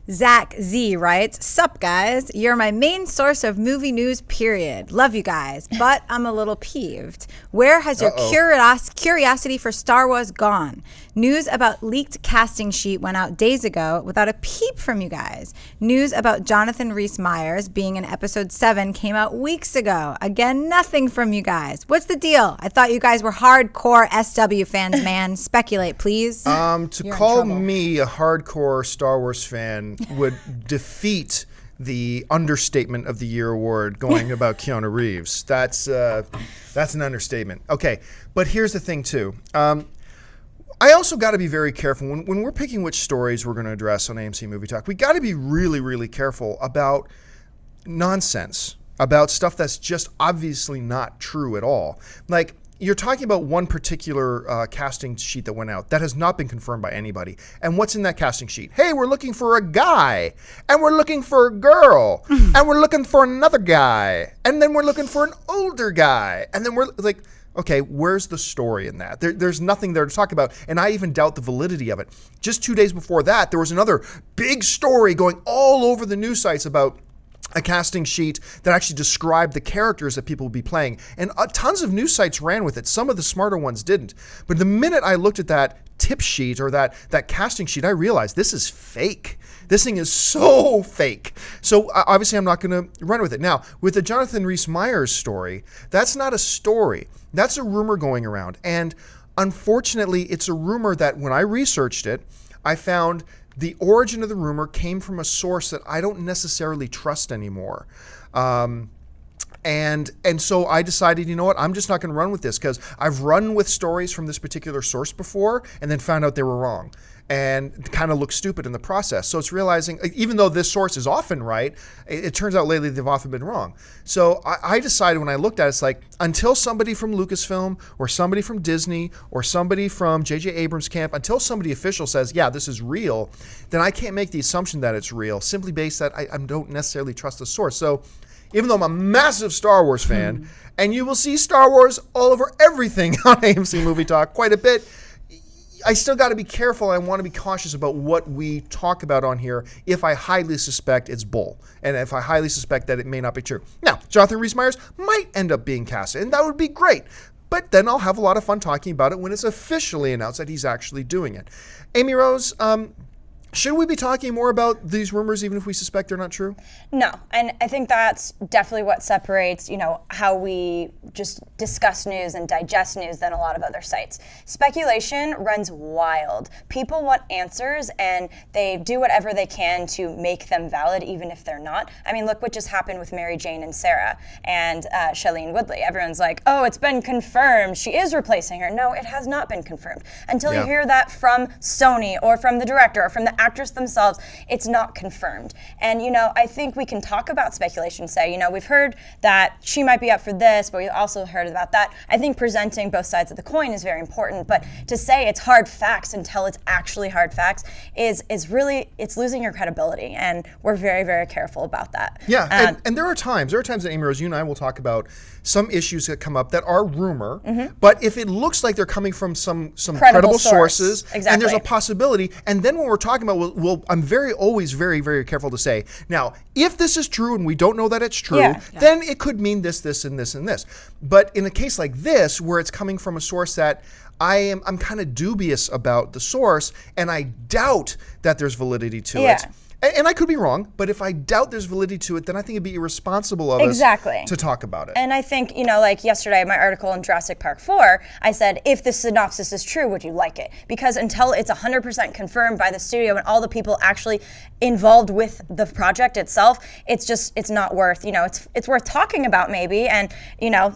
Zach Z writes, "Sup guys, you're my main source of movie news, period. Love you guys, but I'm a little peeved. Where has your curiosity for Star Wars gone? News about leaked casting sheet went out days ago without a peep from you guys. News about Jonathan Rhys-Meyers being in episode 7 came out weeks ago. Again, nothing from you guys. What's the deal? I thought you guys were hardcore SW fans, man. Speculate, please." To call me a hardcore Star Wars fan would defeat the understatement of the year award going about Keanu Reeves. That's an understatement. Okay, but here's the thing too. I also got to be very careful when we're picking which stories we're going to address on AMC Movie Talk. We got to be really, really careful about nonsense, about stuff that's just obviously not true at all. Like, you're talking about one particular casting sheet that went out that has not been confirmed by anybody. And what's in that casting sheet? Hey, we're looking for a guy, and we're looking for a girl, and we're looking for another guy, and then we're looking for an older guy, and then we're like, okay, where's the story in that? There's nothing there to talk about, and I even doubt the validity of it. Just 2 days before that, there was another big story going all over the news sites about a casting sheet that actually described the characters that people would be playing. And tons of news sites ran with it. Some of the smarter ones didn't. But the minute I looked at that tip sheet or that casting sheet, I realized this is fake. This thing is so fake. So obviously I'm not going to run with it. Now, with the Jonathan Rhys-Meyers story, that's not a story. That's a rumor going around. And unfortunately, it's a rumor that when I researched it, I found the origin of the rumor came from a source that I don't necessarily trust anymore. And so I decided, you know what, I'm just not going to run with this because I've run with stories from this particular source before and then found out they were wrong and kind of look stupid in the process. So it's realizing, even though this source is often right, it turns out lately they've often been wrong. So I decided when I looked at it, it's like, until somebody from Lucasfilm or somebody from Disney or somebody from J.J. Abrams' camp, until somebody official says, yeah, this is real, then I can't make the assumption that it's real, simply based that I don't necessarily trust the source. So even though I'm a massive Star Wars fan, and you will see Star Wars all over everything on AMC Movie Talk quite a bit, I still got to be careful. I want to be cautious about what we talk about on here if I highly suspect it's bull and if I highly suspect that it may not be true. Now, Jonathan Rhys-Meyers might end up being casted, and that would be great. But then I'll have a lot of fun talking about it when it's officially announced that he's actually doing it. Amy Rose, should we be talking more about these rumors even if we suspect they're not true? No, and I think that's definitely what separates, how we just discuss news and digest news than a lot of other sites. Speculation runs wild. People want answers, and they do whatever they can to make them valid, even if they're not. I mean, look what just happened with Mary Jane and Sarah and Shailene Woodley. Everyone's like, oh, it's been confirmed. She is replacing her. No, it has not been confirmed. Until you hear that from Sony or from the director or from the actress themselves, it's not confirmed. And, I think we can talk about speculation, say, we've heard that she might be up for this, but we also heard about that. I think presenting both sides of the coin is very important, but to say it's hard facts until it's actually hard facts is really, it's losing your credibility, and we're very, very careful about that. Yeah, and there are times that, Amy Rose, you and I will talk about some issues that come up that are rumor, but if it looks like they're coming from some credible sources, exactly, and there's a possibility, and then when we're talking about, I'm always very, very careful to say, now, if this is true and we don't know that it's true, then it could mean this, and this, and this. But in a case like this, where it's coming from a source that I'm kind of dubious about the source, and I doubt that there's validity to it. And I could be wrong, but if I doubt there's validity to it, then I think it'd be irresponsible of us to talk about it. And I think, like yesterday, my article in Jurassic Park 4, I said, if the synopsis is true, would you like it? Because until it's 100% confirmed by the studio and all the people actually involved with the project itself, it's not worth, it's worth talking about maybe and,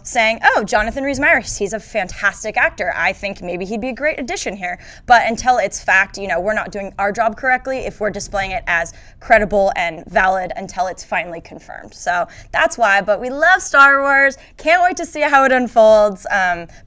saying, oh, Jonathan Rhys-Meyers, he's a fantastic actor. I think maybe he'd be a great addition here. But until it's fact, we're not doing our job correctly if we're displaying it as as credible and valid until it's finally confirmed. So that's why. But we love Star Wars. Can't wait to see how it unfolds.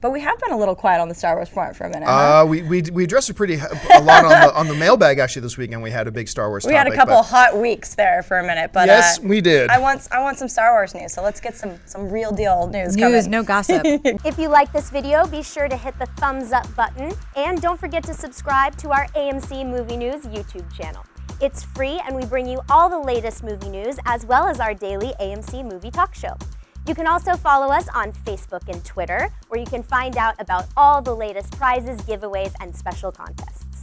But we have been a little quiet on the Star Wars front for a minute. We addressed it a lot on the mailbag actually this weekend. We had a big Star Wars topic. We had a couple hot weeks there for a minute, but yes, we did. I want some Star Wars news, so let's get some real deal news coming. No gossip. If you like this video, be sure to hit the thumbs up button and don't forget to subscribe to our AMC Movie News YouTube channel. It's free and we bring you all the latest movie news as well as our daily AMC movie talk show. You can also follow us on Facebook and Twitter, where you can find out about all the latest prizes, giveaways, and special contests.